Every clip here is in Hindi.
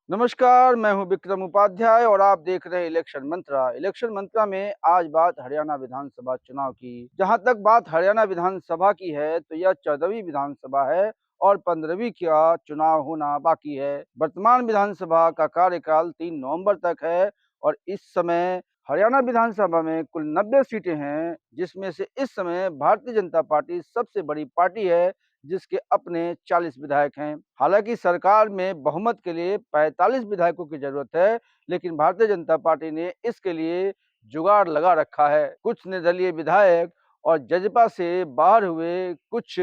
नमस्कार, मैं हूं विक्रम उपाध्याय और आप देख रहे हैं इलेक्शन मंत्रा। इलेक्शन मंत्रा में आज बात हरियाणा विधानसभा चुनाव की। जहां तक बात हरियाणा विधानसभा की है, तो यह 14वीं विधानसभा है और 15वीं का चुनाव होना बाकी है। वर्तमान विधानसभा का कार्यकाल 3 नवंबर तक है और इस समय हरियाणा विधानसभा में कुल 90 सीटें हैं, जिसमें से इस समय भारतीय जनता पार्टी सबसे बड़ी पार्टी है, जिसके अपने 40 विधायक हैं। हालांकि सरकार में बहुमत के लिए 45 विधायकों की जरूरत है, लेकिन भारतीय जनता पार्टी ने इसके लिए जुगाड़ लगा रखा है। कुछ निर्दलीय विधायक और जजपा से बाहर हुए कुछ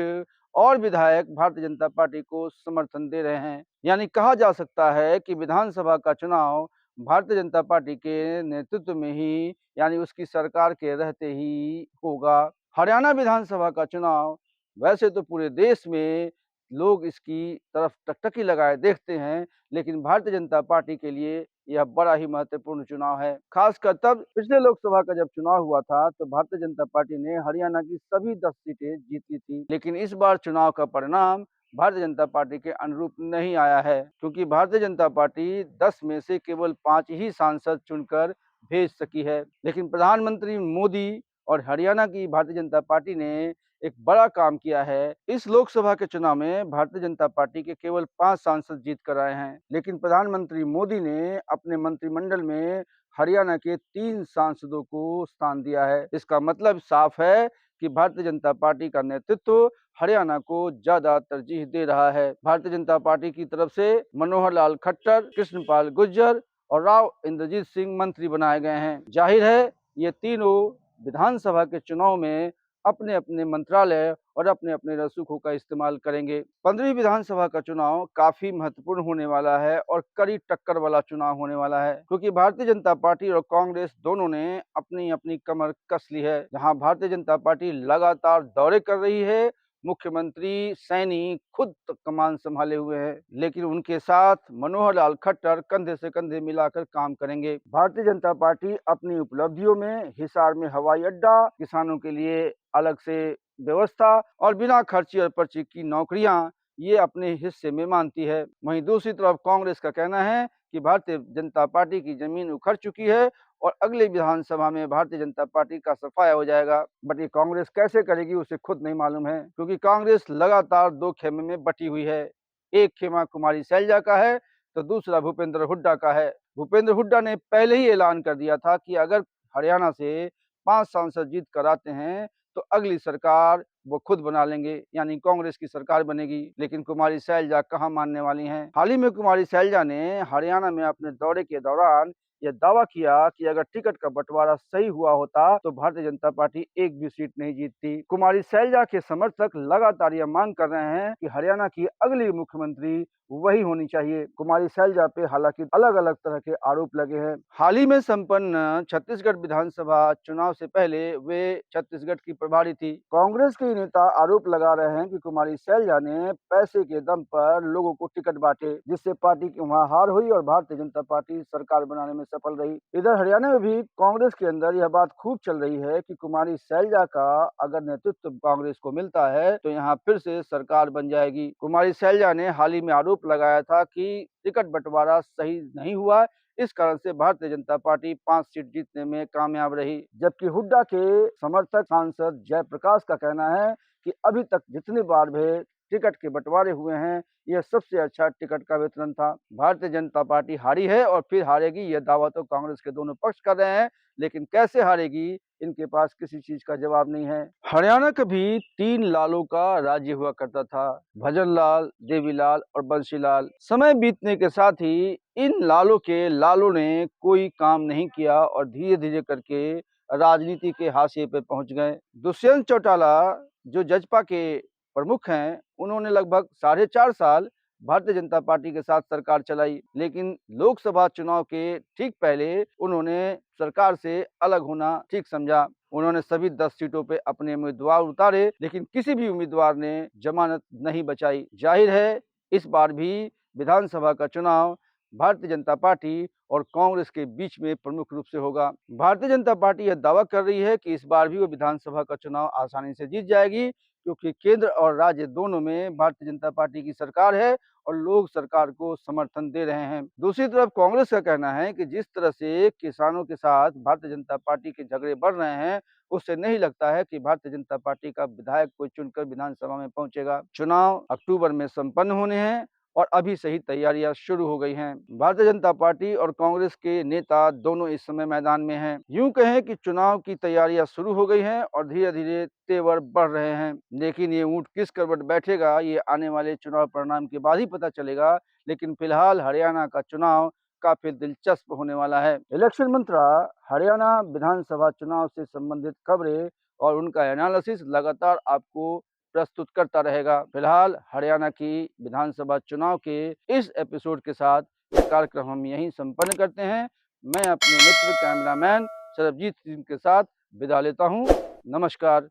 और विधायक भारतीय जनता पार्टी को समर्थन दे रहे हैं। यानी कहा जा सकता है कि विधानसभा का चुनाव भारतीय जनता पार्टी के नेतृत्व में ही, यानी उसकी सरकार के रहते ही होगा। हरियाणा विधानसभा का चुनाव वैसे तो पूरे देश में लोग इसकी तरफ टकटकी लगाए देखते हैं, लेकिन भारतीय जनता पार्टी के लिए यह बड़ा ही महत्वपूर्ण चुनाव है। खासकर तब पिछले लोकसभा का जब चुनाव हुआ था, तो भारतीय जनता पार्टी ने हरियाणा की सभी 10 सीटें जीती थी। लेकिन इस बार चुनाव का परिणाम भारतीय जनता पार्टी के अनुरूप नहीं आया है, क्योंकि भारतीय जनता पार्टी 10 में से केवल 5 ही सांसद चुनकर भेज सकी है। लेकिन प्रधानमंत्री मोदी और हरियाणा की भारतीय जनता पार्टी ने एक बड़ा काम किया है। इस लोकसभा के चुनाव में भारतीय जनता पार्टी के केवल 5 सांसद जीत कर आए हैं, लेकिन प्रधानमंत्री मोदी ने अपने मंत्रिमंडल में हरियाणा के 3 सांसदों को स्थान दिया है। इसका मतलब साफ है कि भारतीय जनता पार्टी का नेतृत्व हरियाणा को ज्यादा तरजीह दे रहा है। भारतीय जनता पार्टी की तरफ से मनोहर लाल खट्टर, कृष्णपाल गुर्जर और राव इंद्रजीत सिंह मंत्री बनाए गए हैं। जाहिर है ये तीनों विधानसभा के चुनाव में अपने अपने मंत्रालय और अपने अपने रसूखों का इस्तेमाल करेंगे। 15वीं विधानसभा का चुनाव काफी महत्वपूर्ण होने वाला है और कड़ी टक्कर वाला चुनाव होने वाला है, क्योंकि भारतीय जनता पार्टी और कांग्रेस दोनों ने अपनी अपनी कमर कस ली है। जहां भारतीय जनता पार्टी लगातार दौरे कर रही है, मुख्यमंत्री सैनी खुद कमान संभाले हुए हैं, लेकिन उनके साथ मनोहर लाल खट्टर कंधे से कंधे मिलाकर काम करेंगे। भारतीय जनता पार्टी अपनी उपलब्धियों में हिसार में हवाई अड्डा, किसानों के लिए अलग से व्यवस्था और बिना खर्ची और पर्ची की नौकरियां, ये अपने हिस्से में मानती है। वहीं दूसरी तरफ कांग्रेस का कहना है कि भारतीय जनता पार्टी की जमीन उखड़ चुकी है और अगले विधानसभा में भारतीय जनता पार्टी का सफाया हो जाएगा। बट ये कांग्रेस कैसे करेगी उसे खुद नहीं मालूम है, क्योंकि कांग्रेस लगातार 2 खेमे में बटी हुई है। एक खेमा कुमारी सैलजा का है, तो दूसरा भूपेंद्र हुड्डा का है। भूपेंद्र हुड्डा ने पहले ही ऐलान कर दिया था कि अगर हरियाणा से 5 सांसद जीत कर आते हैं, तो अगली सरकार वो खुद बना लेंगे, यानी कांग्रेस की सरकार बनेगी। लेकिन कुमारी सैलजा कहाँ मानने वाली हैं। हाल ही में कुमारी सैलजा ने हरियाणा में अपने दौरे के दौरान यह दावा किया कि अगर टिकट का बंटवारा सही हुआ होता, तो भारतीय जनता पार्टी एक भी सीट नहीं जीतती। कुमारी सैलजा के समर्थक लगातार यह मांग कर रहे हैं कि हरियाणा की अगली मुख्यमंत्री वही होनी चाहिए। कुमारी सैलजा पे हालांकि अलग अलग तरह के आरोप लगे हैं। हाल ही में संपन्न छत्तीसगढ़ विधानसभा चुनाव से पहले वे छत्तीसगढ़ की प्रभारी थी। कांग्रेस के नेता आरोप लगा रहे हैं कि कुमारी सैलजा ने पैसे के दम पर लोगों को टिकट बांटे, जिससे पार्टी की वहां हार हुई और भारतीय जनता पार्टी सरकार बनाने में सफल रही। इधर हरियाणा में भी कांग्रेस के अंदर यह बात खूब चल रही है कि कुमारी सैलजा का अगर नेतृत्व कांग्रेस को मिलता है, तो यहाँ फिर से सरकार बन जाएगी। कुमारी सैलजा ने हाल ही में आरोप लगाया था कि टिकट बंटवारा सही नहीं हुआ, इस कारण से भारतीय जनता पार्टी 5 सीट जीतने में कामयाब रही। जबकि हुड्डा के समर्थक सांसद जयप्रकाश का कहना है कि अभी तक जितनी बार भी टिकट के बंटवारे हुए हैं, यह सबसे अच्छा टिकट का वितरण था। भारतीय जनता पार्टी हारी है और फिर हारेगी, यह दावा तो कांग्रेस के दोनों पक्ष कर रहे हैं, लेकिन कैसे हारेगी इनके पास किसी चीज का जवाब नहीं है। हरियाणा कभी 3 लालों का राज्य हुआ करता था, भजन लाल, देवीलाल और बंशीलाल। समय बीतने के साथ ही इन लालों के लालों ने कोई काम नहीं किया और धीरे धीरे करके राजनीति के हाशिए पे पहुंच गए। दुष्यंत चौटाला जो जजपा के प्रमुख हैं, उन्होंने लगभग 4.5 साल भारतीय जनता पार्टी के साथ सरकार चलाई, लेकिन लोकसभा चुनाव के ठीक पहले उन्होंने सरकार से अलग होना ठीक समझा। उन्होंने सभी 10 सीटों पे अपने उम्मीदवार उतारे, लेकिन किसी भी उम्मीदवार ने जमानत नहीं बचाई। जाहिर है इस बार भी विधानसभा का चुनाव भारतीय जनता पार्टी और कांग्रेस के बीच में प्रमुख रूप से होगा। भारतीय जनता पार्टी यह दावा कर रही है कि इस बार भी वो विधानसभा का चुनाव आसानी से जीत जाएगी, क्योंकि केंद्र और राज्य दोनों में भारतीय जनता पार्टी की सरकार है और लोग सरकार को समर्थन दे रहे हैं। दूसरी तरफ कांग्रेस का कहना है कि जिस तरह से किसानों के साथ भारतीय जनता पार्टी के झगड़े बढ़ रहे हैं, उससे नहीं लगता है कि भारतीय जनता पार्टी का विधायक कोई चुनकर विधानसभा में पहुंचेगा। चुनाव अक्टूबर में संपन्न होने हैं और अभी से ही तैयारियां शुरू हो गई हैं। भारतीय जनता पार्टी और कांग्रेस के नेता दोनों इस समय मैदान में हैं। यूं कहें कि चुनाव की तैयारियां शुरू हो गई हैं और धीरे धीरे तेवर बढ़ रहे हैं। लेकिन ये ऊंट किस करवट बैठेगा, ये आने वाले चुनाव परिणाम के बाद ही पता चलेगा। लेकिन फिलहाल हरियाणा का चुनाव काफी दिलचस्प होने वाला है। इलेक्शन मंत्रा हरियाणा विधानसभा चुनाव से संबंधित खबरें और उनका एनालिसिस लगातार आपको प्रस्तुत करता रहेगा। फिलहाल हरियाणा की विधानसभा चुनाव के इस एपिसोड के साथ यह कार्यक्रम हम यहीं संपन्न करते हैं। मैं अपने मित्र कैमरामैन सरबजीत सिंह के साथ विदा लेता हूं। नमस्कार।